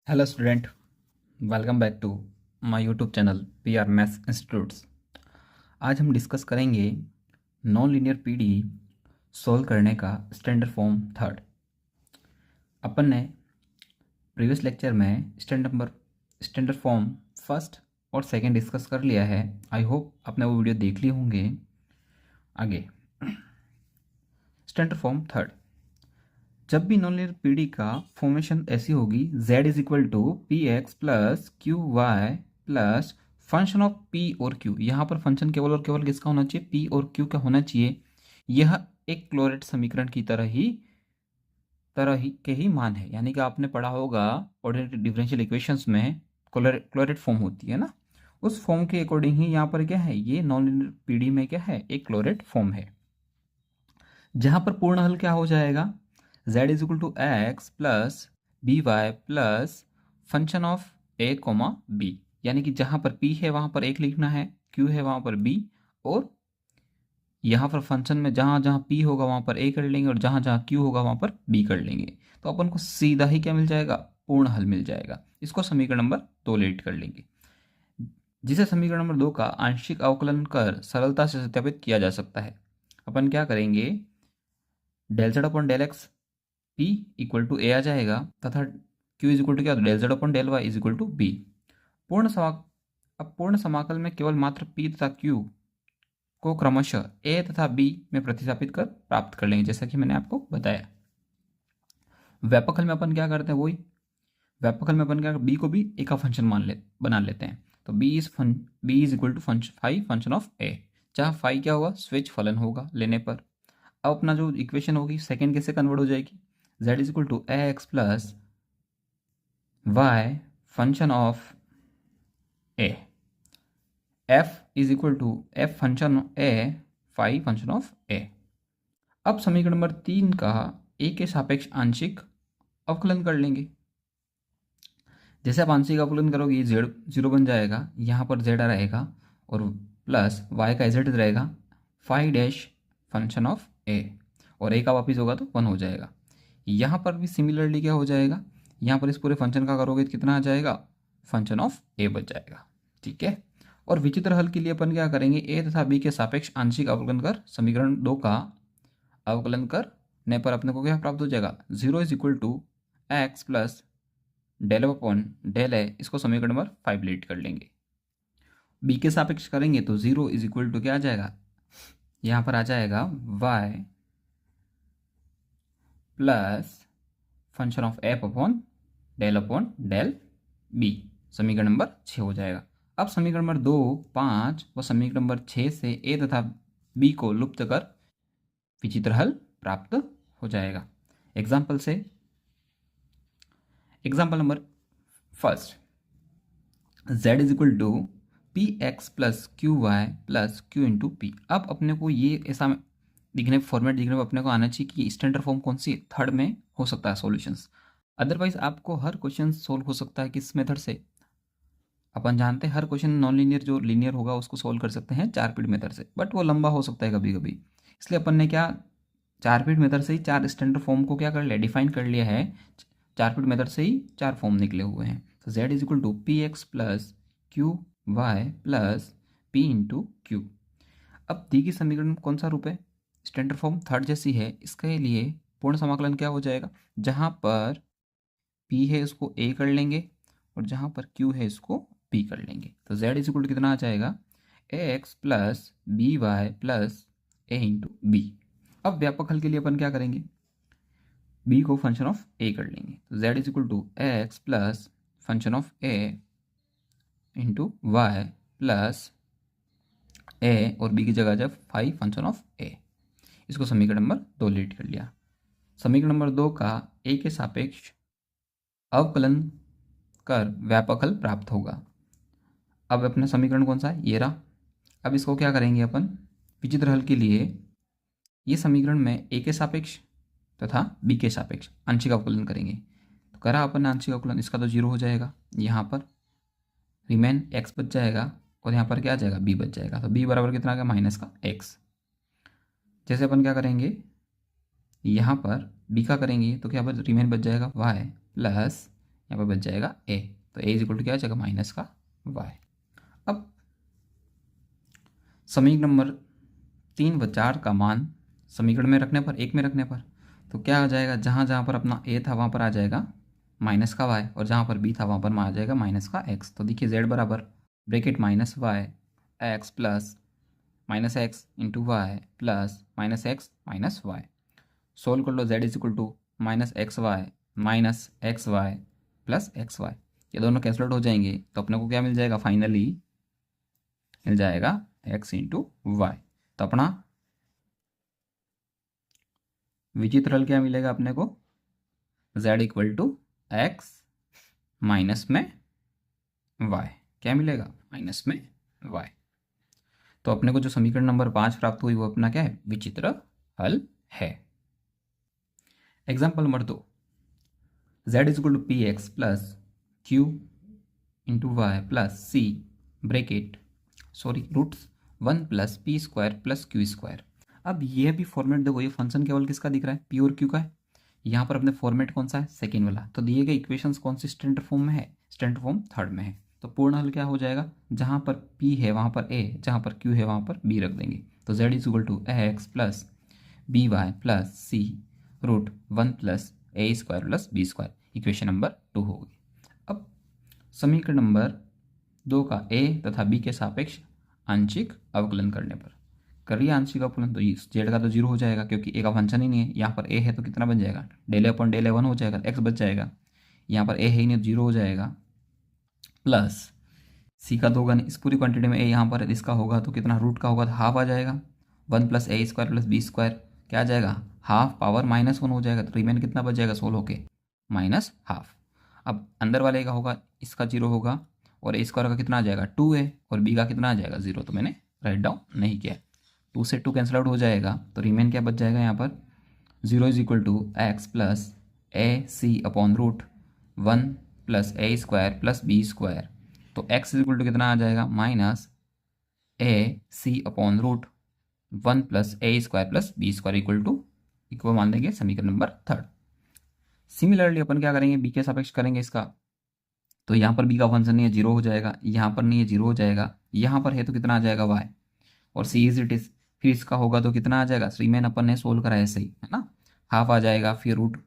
Hello student, welcome back to my YouTube channel P R maths institutes. आज हम discuss करेंगे non linear PD solve करने का standard form third. अपन ने प्रीवियस लेक्चर में स्टैंडर्ड फॉर्म फर्स्ट और सेकंड डिस्कस कर लिया है। आई होप आपने वो वीडियो देख लिए होंगे। आगे स्टैंडर्ड फॉर्म थर्ड, जब भी नॉन लीनियर पीडी का फॉर्मेशन ऐसी होगी z is equal to P X plus Q Y plus function of p और q। यहाँ पर फंक्शन केवल और केवल किसका होना चाहिए? p और q का होना चाहिए। यह एक क्लोरेट समीकरण की तरह ही के ही मान है। यानी कि आपने पढ़ा होगा ऑर्डिनरी डिफरेंशियल इक्वेशंस में क्लोरेट फॉर्म होती है ना, उस फॉर्म के अकॉर्डिंग ही यहाँ पर क्या है, ये नॉन लीनियर पीडी में क्या है, एक क्लोरेट फॉर्म है। जहाँ पर पूर्ण हल क्या हो जाएगा, z is equal to X plus B Y plus function of A comma B. यानी कि जहाँ पर p है वहाँ पर एक लिखना है, q है वहाँ पर b, और यहाँ पर फंक्शन में जहाँ जहाँ p होगा वहाँ पर a कर लेंगे और जहाँ जहाँ q होगा वहाँ पर b कर लेंगे। तो अपन को सीधा ही क्या मिल जाएगा, पूर्ण हल मिल जाएगा। इसको समीकरण नंबर 2 लेट कर लेंगे, जिसे समीकरण नंबर 2 का आंशिक अवकलन कर सरलता से सत्यापित किया जा सकता है। अपन क्या करेंगे, del Z upon del X p equal to A आ जाएगा तथा q इज इक्वल टू क्या, del Z upon del Y is equal to B. पूर्ण समाक अब पूर्ण समाकल में केवल मात्र p तथा q को क्रमशः a तथा b में प्रतिस्थापित कर प्राप्त कर लेंगे, जैसा कि मैंने आपको बताया। व्यापक हल में अपन क्या करते हैं, वही व्यापक हल में अपन क्या, b को भी a का फंक्शन बना लेते हैं। तो b is equal to phi function of a, जहाँ फाई क्या होगा, स्विच फलन होगा लेने पर। अब अपना जो इक्वेशन होगी सेकेंड कैसे कन्वर्ट हो जाएगी, z is equal to X plus Y function of A, f is equal to F function A phi function of A. अब समीकरण नंबर 3 का a के सापेक्ष आंशिक अवकलन कर लेंगे। जैसे आप आंशिक अवकलन करोगे ये z 0 बन जाएगा, यहाँ पर z रहेगा और प्लस y का z रहेगा, phi dash function of a, और a का वापिस होगा तो 1 हो जाएगा। यहाँ पर भी सिमिलरली क्या हो जाएगा, यहाँ पर इस पूरे फंक्शन का करोगे तो कितना आ जाएगा, फंक्शन ऑफ a बच जाएगा। ठीक है। और विचित्र हल के लिए अपन क्या करेंगे, a तथा b के सापेक्ष आंशिक अवकलन कर समीकरण 2 का अवकलन करने पर अपने को क्या प्राप्त हो जाएगा, 0 is equal to X plus del upon del है। इसको समीकरण नंबर 5 लेट कर लेंगे। b के सापेक्ष करेंगे तो 0 इज इक्वल टू क्या आ जाएगा, यहाँ पर आ जाएगा y plus function of F upon del B. समीकरण नंबर 6 हो जाएगा। अब समीकरण नंबर 2, 5 व समीकरण नंबर 6 से ए तथा बी को लुप्त कर विचित्र हल प्राप्त हो जाएगा। Example number first, z is equal to P X plus Q Y plus Q into P. अब अपने को ये ऐसा फॉर्मेट दिखने पर अपने को आना चाहिए कि स्टैंडर्ड फॉर्म कौन सी, थर्ड में हो सकता है सॉल्यूशंस। अदरवाइज आपको हर क्वेश्चन सोल्व हो सकता है किस मेथड से, अपन जानते हैं हर क्वेश्चन नॉन लीनियर जो लीनियर होगा उसको सोल्व कर सकते हैं 4 पीरियड मेथड से, बट वो लंबा हो सकता है कभी कभी। इसलिए अपन ने क्या 4 पीरियड मेथड से ही 4 स्टैंडर्ड फॉर्म को क्या कर लिया, डिफाइन कर लिया है। 4 पीरियड मेथड से ही 4 फॉर्म निकले हुए हैं। तो z is equal to P X plus Q Y plus P into Q. अब दी गई समीकरण कौन सा रूप है, स्टैंडर्ड फॉर्म थर्ड जैसी है। इसके लिए पूर्ण समाकलन क्या हो जाएगा, जहाँ पर p है इसको a कर लेंगे और जहाँ पर q है इसको b कर लेंगे। तो z इज इक्वल टू कितना आ जाएगा, A X plus B Y plus A into B. अब व्यापक हल के लिए अपन क्या करेंगे, b को फंक्शन ऑफ a कर लेंगे। तो z is equal to X plus function of a into Y plus a और b की जगह जब फाई फंक्शन ऑफ a। इसको समीकरण नंबर 2 लेट कर लिया। समीकरण नंबर 2 का a के सापेक्ष अवकलन कर व्यापक हल प्राप्त होगा। अब अपना समीकरण कौन सा है, ये रहा। अब इसको क्या करेंगे अपन, विचित्र हल के लिए ये समीकरण में a के सापेक्ष तथा b के सापेक्ष आंशिक अवकलन करेंगे। तो करा अपन आंशिक अवकलन, इसका तो 0 हो जाएगा, यहाँ पर रिमेन x बच जाएगा और यहाँ पर क्या आ जाएगा, b बच जाएगा। तो b बराबर कितना आ गया, माइनस का x। जैसे अपन क्या करेंगे, यहाँ पर b का करेंगे तो क्या बच रिमेन बच जाएगा y प्लस यहाँ पर बच जाएगा ए, तो ए इज इक्वल टू क्या हो जाएगा माइनस का वाई। अब समीकरण नंबर 3 व 4 का मान समीकरण में रखने पर, एक में रखने पर, तो क्या हो जाएगा, जहाँ जहाँ पर अपना ए था वहाँ पर आ जाएगा माइनस का वाई, और जहाँ पर बी था वहाँ पर आ जाएगा माइनस का एक्स। तो देखिए जेड बराबर bracket minus Y X plus minus X into Y plus minus X minus Y. Solve कर लो, Z is equal to minus X Y plus X Y, ये दोनों कैंसिल आउट हो जाएंगे, तो अपने को क्या मिल जाएगा, फाइनली मिल जाएगा एक्स इंटू वाई। तो अपना विचित्र हल क्या मिलेगा अपने को, z equal to X minus में y, क्या मिलेगा माइनस में y। तो अपने को जो समीकरण नंबर 5 प्राप्त हुई वो अपना क्या है, विचित्र हल है। Example number 2, z is equal to P X plus Q into Y plus C bracket roots 1 plus P square plus Q square. अब ये भी फॉर्मेट देखो, ये फंक्शन केवल किसका दिख रहा है, पी और क्यू का है। यहाँ पर अपने फॉर्मेट कौन सा है, सेकेंड वाला। तो दिए गए इक्वेशंस कौन सी स्टैंडर्ड फॉर्म में है, स्टैंडर्ड फॉर्म थर्ड में है। तो पूर्ण हल क्या हो जाएगा, जहाँ पर पी है वहाँ पर ए, जहाँ पर क्यू है वहाँ पर बी रख देंगे। तो Z is equal to X plus B Y plus C root 1 plus A square plus B square, equation number 2 होगी। अब समीकरण नंबर 2 का ए तथा बी के सापेक्ष आंशिक अवकलन करने पर, करिए आंशिक अवकलन, तो जेड का तो जीरो हो जाएगा क्योंकि ए का फंक्शन ही नहीं है। यहाँ पर ए है तो कितना बन जाएगा, डेल अपॉन डेल 1 हो जाएगा, एक्स बच जाएगा। यहाँ पर ए है ही नहीं, जीरो हो जाएगा, प्लस सी का 2 इस पूरी क्वांटिटी में ए यहाँ पर इसका होगा तो कितना, रूट का होगा तो हाफ आ जाएगा। 1 plus A square plus B square क्या आ जाएगा, हाफ पावर -1 हो जाएगा। तो रिमेन कितना बच जाएगा, सोल्व होके माइनस हाफ। अब अंदर वाले का होगा, इसका जीरो होगा, और ए स्क्वायर का कितना आ जाएगा 2 है, और बी का कितना आ जाएगा 0, तो मैंने राइट डाउन नहीं किया। 2 से 2 कैंसिल आउट हो जाएगा, तो रिमेन क्या बच जाएगा यहाँ पर, 0 is equal to X plus A C upon root 1 plus A square plus B square. तो एक्स इज इक्वल टू कितना आ जाएगा, minus A C upon root 1 plus A square plus B square equal मान लेंगे समीकरण number 3। Similarly अपन क्या करेंगे, B के सापेक्ष करेंगे इसका। तो यहाँ पर बी का फंक्शन नहीं है, जीरो हो जाएगा, यहाँ पर नहीं है, जीरो हो जाएगा, यहाँ पर है तो कितना आ जाएगा वाई, और सी इज इट इज, फिर इसका होगा तो कितना आ जाएगा, रिमेन अपन ने सोल्व करा है सही है ना, हाफ आ जाएगा, फिर root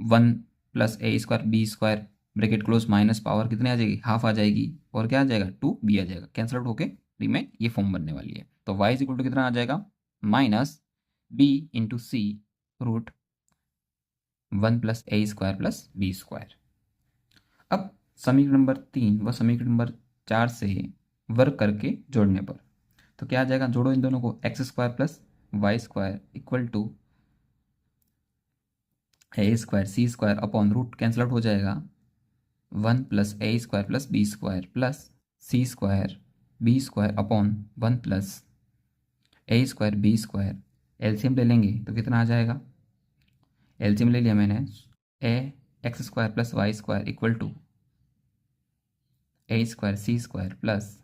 1 plus A square B square bracket close minus power कितने आ जाएगी, हाफ आ जाएगी, और क्या आ जाएगा 2 बी आ जाएगा, कैंसल आउट होके रिमेन ये फॉर्म बनने वाली है। तो वाई इज इक्वल टू कितना आ जाएगा, minus B into C root 1 plus A square plus B square. अब समीकरण नंबर 3 व समीकरण नंबर 4 से वर्क करके जोड़ने पर, तो क्या आ जाएगा, जोड़ो इन दोनों को, X square plus Y square equal to A square C square upon root cancel out हो जाएगा 1 plus A square plus B square plus C square B square upon 1 plus A square B square. LCM ले लेंगे तो कितना आ जाएगा, LCM ले लिया मैंने, A X square plus Y square equal to A square C square plus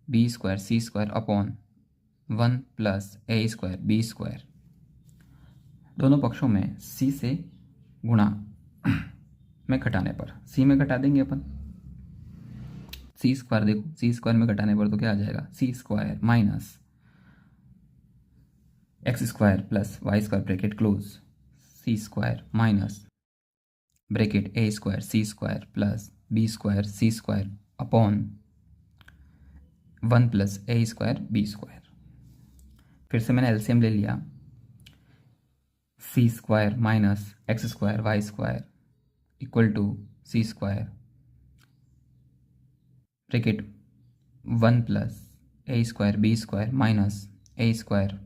B square C square upon 1 plus A square B square. दोनों पक्षों में सी से गुणा में घटाने पर, सी में घटा देंगे अपन, सी स्क्वायर देखो, सी स्क्वायर में घटाने पर तो क्या आ जाएगा, C square minus X square plus Y square bracket close C square minus bracket A square C square plus B square C square upon 1 plus A square B square. फिर से मैंने एलसीएम ले लिया, C square minus X square Y square equal to C square bracket 1 plus A square B square minus A square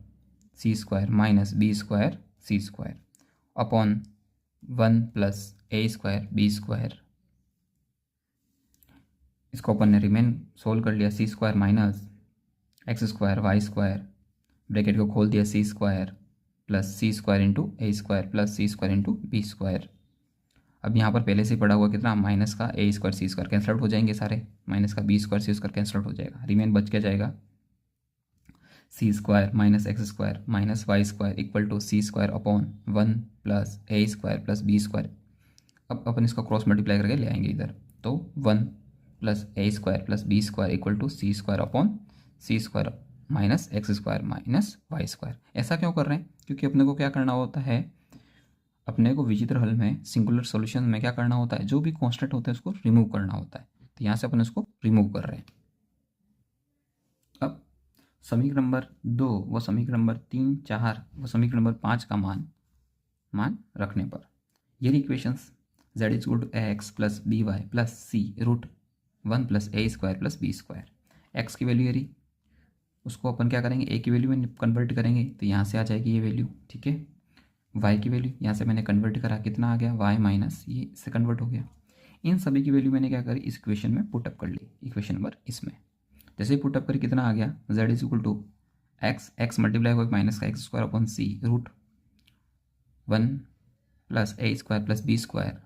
C square minus B square C square upon 1 plus A square B square. इसको अपन ने remain solve कर लिया, C square minus X square Y square bracket को खोल दिया, C square plus C square into A square plus C square into B square. अब यहाँ पर पहले से पड़ा हुआ कितना, माइनस का A square C square cancel out हो जाएंगे सारे, माइनस का B square C square cancel out हो जाएगा, रिमेन बच के जाएगा C square minus X square minus Y square equal to C square upon 1 plus A square plus B square. अब अपन इसका क्रॉस मल्टीप्लाई करके ले आएंगे इधर, तो 1 plus A square plus B square equal to C square upon C square minus X square minus Y square. ऐसा क्यों कर रहे हैं? क्योंकि अपने को क्या करना होता है, अपने को विचित्र हल में सिंगुलर सॉल्यूशन में क्या करना होता है, जो भी कांस्टेंट होता है उसको रिमूव करना होता है। तो यहाँ से अपन इसको रिमूव कर रहे हैं। अब समीकरण नंबर 2 व समीकरण नंबर 3, 4 व समीकरण नंबर 5 का मान रखने पर ये equations z is equal to X plus B Y plus C root 1 plus A square plus B square. X की वैल्यू यदि उसको अपन क्या करेंगे, ए की वैल्यू में कन्वर्ट करेंगे तो यहाँ से आ जाएगी ये वैल्यू, ठीक है। वाई की वैल्यू यहाँ से मैंने कन्वर्ट करा, कितना आ गया, वाई माइनस ये इससे कन्वर्ट हो गया। इन सभी की वैल्यू मैंने क्या करी, इस इक्वेशन में पुटअप कर ली, इक्वेशन नंबर इसमें। जैसे ही पुटअप करी कितना आ गया, z is equal to X multiply हुआ माइनस का X square upon C root 1 plus A square plus B square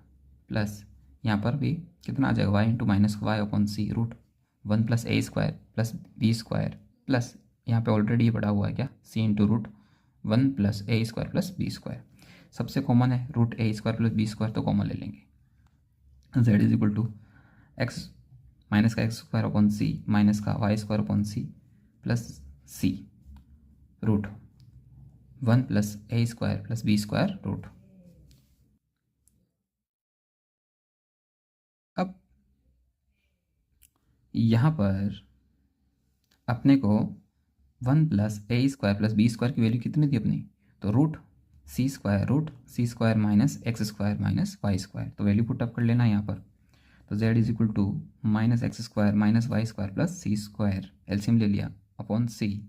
plus यहाँ पर भी कितना आ जाएगा, Y into minus Y upon C root 1 plus A square plus B square plus यहाँ पे ऑलरेडी ये पड़ा हुआ है क्या, C into root 1 plus A square plus B square. सबसे कॉमन है root A square plus B square, तो कॉमन ले लेंगे। z is equal to X minus का X square upon C minus का Y square upon C plus C root 1 plus A square plus B square root. अब यहाँ पर अपने को 1 plus A square plus B square की value कितनी थी अपनी, तो root C square minus X square minus Y square, तो वैल्यू पुटअप कर लेना यहाँ पर। तो z is equal to minus X square minus Y square plus C square, LCM ले लिया अपॉन सी,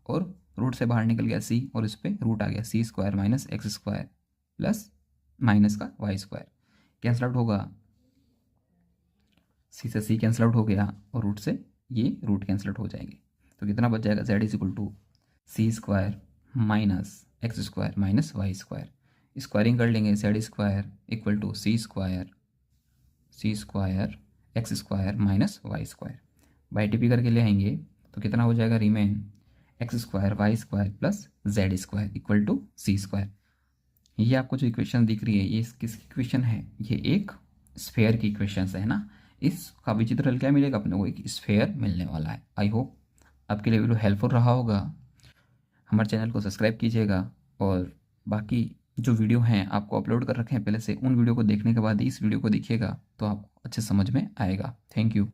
और रूट से बाहर निकल गया सी और इस पर रूट आ गया, C square minus X square plus minus का वाई स्क्वायर, कैंसल आउट होगा, सी से सी कैंसल आउट हो गया और रूट से ये रूट कैंसल आउट हो जाएंगे। तो कितना बच जाएगा, z is equal to C square minus X square minus Y square, squaring कर लेंगे, z square equal to C square X square minus Y square, by T P करके ले आएंगे तो कितना हो जाएगा, remain X square Y square plus Z square equal to C square. ये आपको जो इक्वेशन दिख रही है ये किसकी इक्वेशन है, ये एक स्फेयर की इक्वेशन है ना। इसका विचित्र हल क्या मिलेगा अपने को, एक स्फेयर मिलने वाला है। आई होप आपके लिए वीडियो हेल्पफुल रहा होगा। हमारे चैनल को सब्सक्राइब कीजिएगा और बाकी जो वीडियो हैं आपको अपलोड कर रखे हैं पहले से, उन वीडियो को देखने के बाद इस वीडियो को देखिएगा तो आपको अच्छे समझ में आएगा। Thank you.